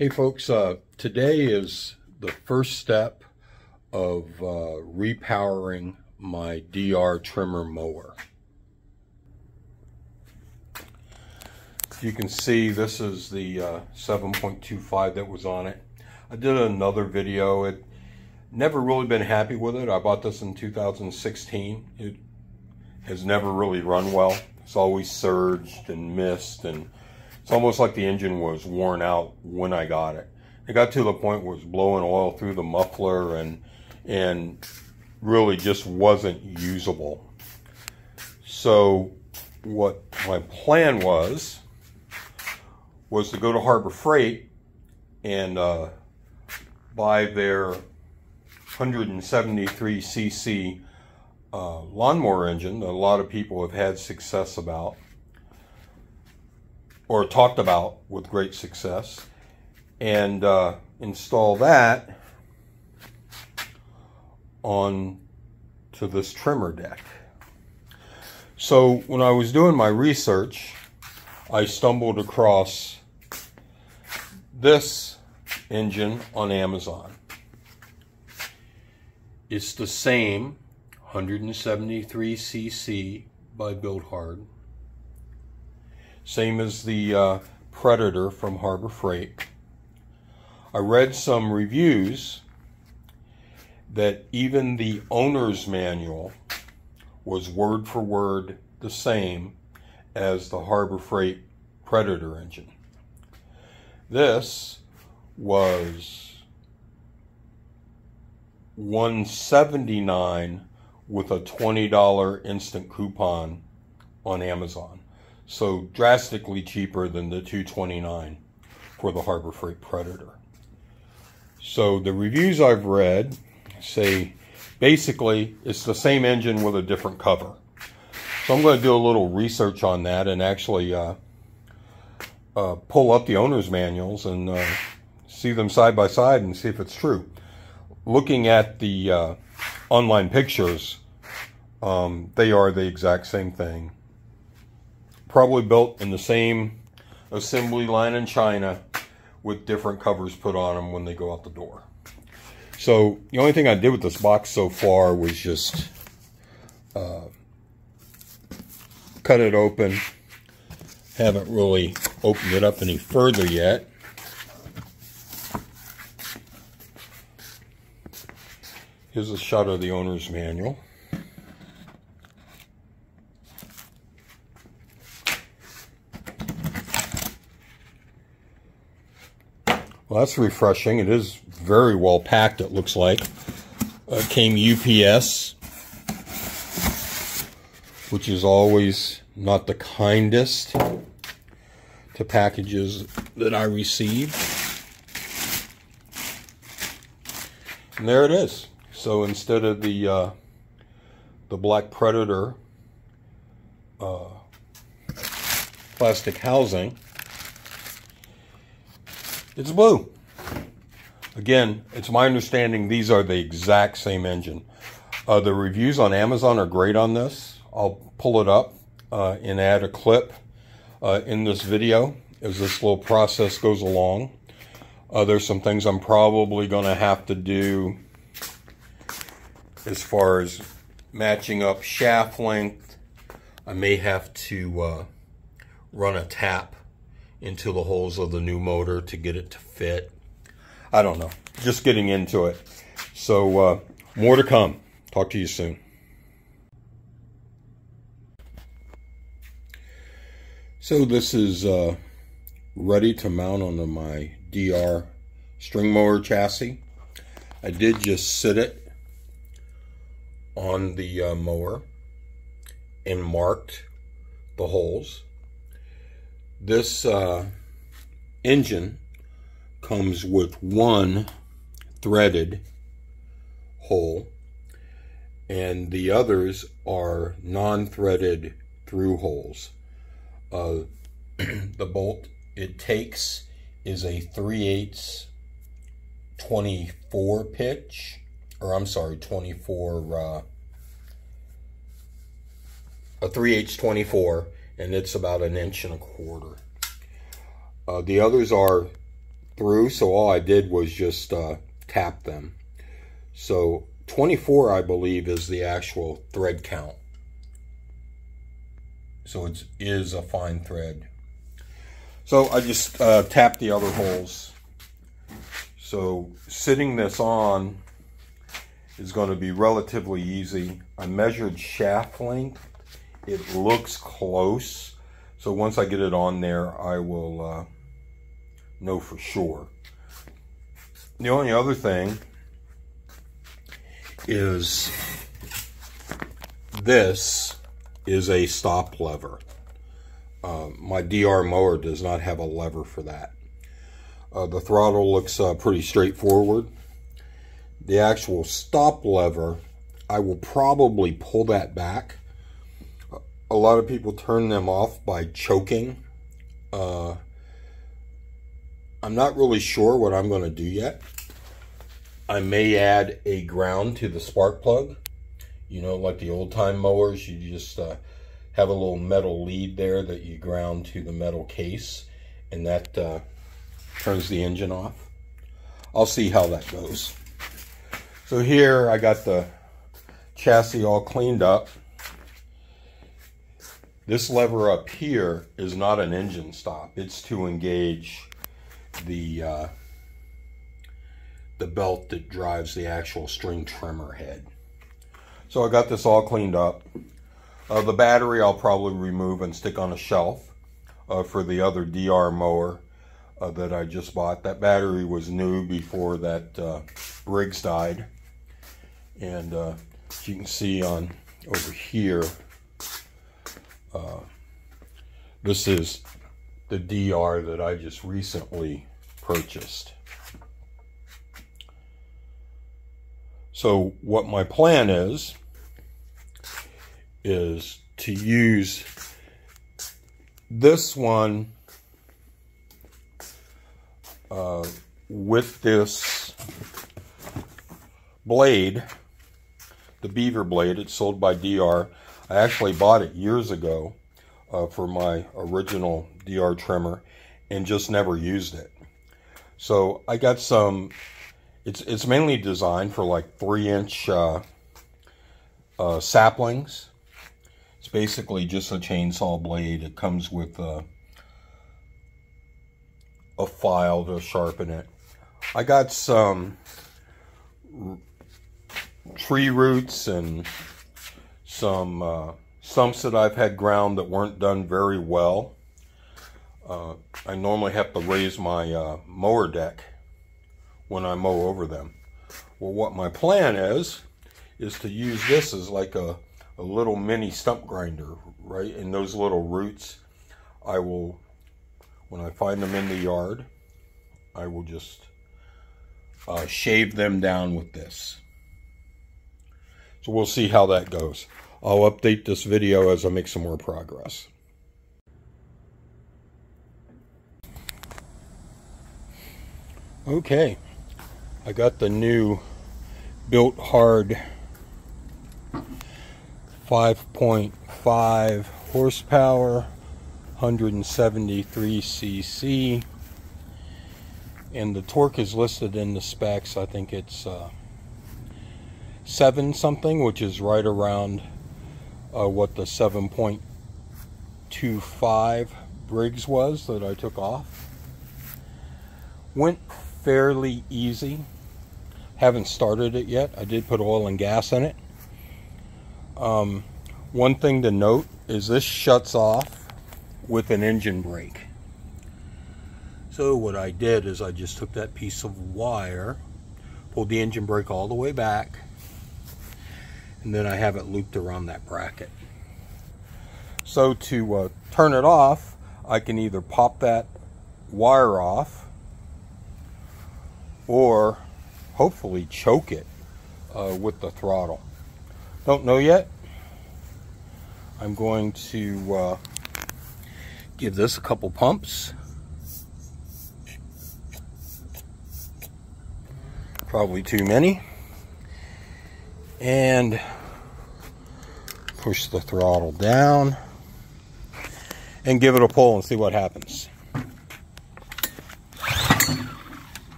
Hey folks, today is the first step of repowering my Trimmer mower. You can see this is the 7.25 that was on it. I did another video. It never really been happy with it. I bought this in 2016. It has never really run well. It's always surged and missed, and it's almost like the engine was worn out when I got it. It got to the point where it was blowing oil through the muffler and really just wasn't usable. So what my plan was to go to Harbor Freight and buy their 173cc lawnmower engine that a lot of people have had success about, or talked about with great success, and install that on to this trimmer deck. So when I was doing my research, I stumbled across this engine on Amazon. It's the same 173cc by Bilt. Same as the Predator from Harbor Freight. I read some reviews that even the owner's manual was word for word the same as the Harbor Freight Predator engine. This was $179 with a $20 instant coupon on Amazon. So drastically cheaper than the $229 for the Harbor Freight Predator. So the reviews I've read say basically it's the same engine with a different cover. So I'm going to do a little research on that and actually pull up the owner's manuals and see them side by side and see if it's true. Looking at the online pictures, they are the exact same thing. Probably built in the same assembly line in China with different covers put on them when they go out the door. So the only thing I did with this box so far was just cut it open. Haven't really opened it up any further yet. Here's a shot of the owner's manual. Well, that's refreshing. It is very well packed, it looks like. It came UPS, which is always not the kindest to packages that I receive. And there it is. So instead of the black Predator plastic housing, it's blue. Again, it's my understanding these are the exact same engine. The reviews on Amazon are great on this. I'll pull it up and add a clip in this video as this little process goes along. There's some things I'm probably going to have to do as far as matching up shaft length. I may have to run a tap into the holes of the new motor to get it to fit. I don't know. Just getting into it. So more to come. Talk to you soon. So this is ready to mount onto my DR string mower chassis. I did just sit it on the mower and marked the holes. This engine comes with one threaded hole, and the others are non-threaded through holes. The bolt it takes is a 3/8 24 pitch, or I'm sorry, 24 a 3/8 24, and it's about 1.25 inches. The others are through, so all I did was just tap them. So 24, I believe, is the actual thread count. So it is a fine thread. So I just tapped the other holes. So sitting this on is going to be relatively easy. I measured shaft length. It looks close. So once I get it on there, I will know for sure. The only other thing is this is a stop lever. My DR mower does not have a lever for that. The throttle looks pretty straightforward. The actual stop lever, I will probably pull that back. A lot of people turn them off by choking. I'm not really sure what I'm going to do yet. I may add a ground to the spark plug. You know, like the old time mowers, you just have a little metal lead there that you ground to the metal case, and that turns the engine off. I'll see how that goes. So here I got the chassis all cleaned up. This lever up here is not an engine stop. It's to engage the belt that drives the actual string trimmer head. So I got this all cleaned up. The battery I'll probably remove and stick on a shelf for the other DR mower that I just bought. That battery was new before that Briggs died. And as you can see on over here, this is the DR that I just recently purchased. So what my plan is to use this one with this blade, the Beaver blade. It's sold by DR. I actually bought it years ago for my original DR trimmer and just never used it. So I got some, it's mainly designed for like 3-inch saplings. It's basically just a chainsaw blade. It comes with a file to sharpen it. I got some tree roots and some stumps that I've had ground that weren't done very well. I normally have to raise my mower deck when I mow over them. Well, what my plan is to use this as like a little mini stump grinder, right? And those little roots, I will, when I find them in the yard, I will just shave them down with this. So we'll see how that goes. I'll update this video as I make some more progress. Okay, I got the new Bilt Hard 5.5 horsepower, 173 cc, and the torque is listed in the specs. I think it's 7 something, which is right around what the 7.25 Briggs was that I took off. Went fairly easy. Haven't started it yet. I did put oil and gas in it. One thing to note is this shuts off with an engine brake. So what I did is I just took that piece of wire, pulled the engine brake all the way back, and then I have it looped around that bracket. So to turn it off, I can either pop that wire off or hopefully choke it with the throttle. Don't know yet. I'm going to give this a couple pumps. Probably too many. And push the throttle down and give it a pull and see what happens.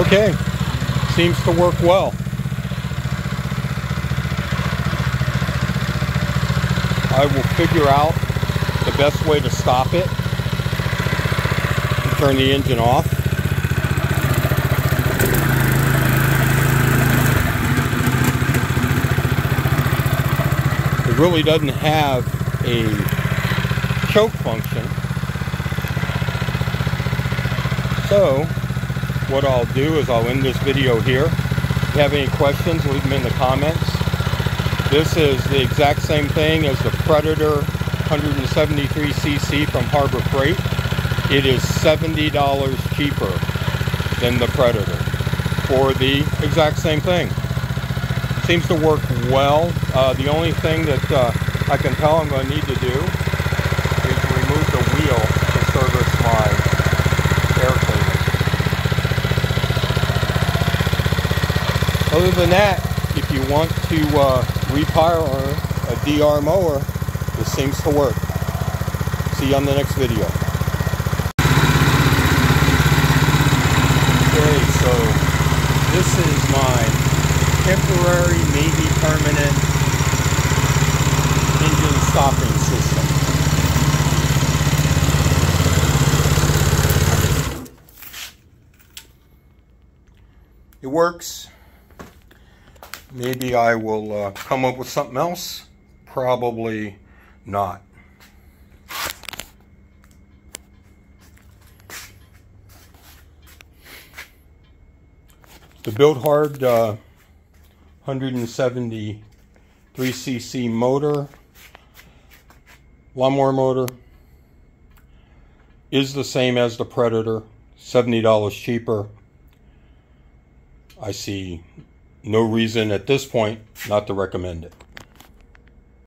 Okay, seems to work well. I will figure out the best way to stop it and turn the engine off. It really doesn't have a choke function. So what I'll do is I'll end this video here. If you have any questions, leave them in the comments. This is the exact same thing as the Predator 173cc from Harbor Freight. It is $70 cheaper than the Predator for the exact same thing. Seems to work well. The only thing that I can tell I'm going to need to do is remove the wheel to service my air cleaner. Other than that, if you want to repower a DR mower, this seems to work. See you on the next video. Okay, so this is my temporary, maybe permanent engine stopping system. It works. Maybe I will come up with something else. Probably not. The Bilt hard 173cc motor, lawnmower motor, is the same as the Predator, $70 cheaper. I see no reason at this point not to recommend it.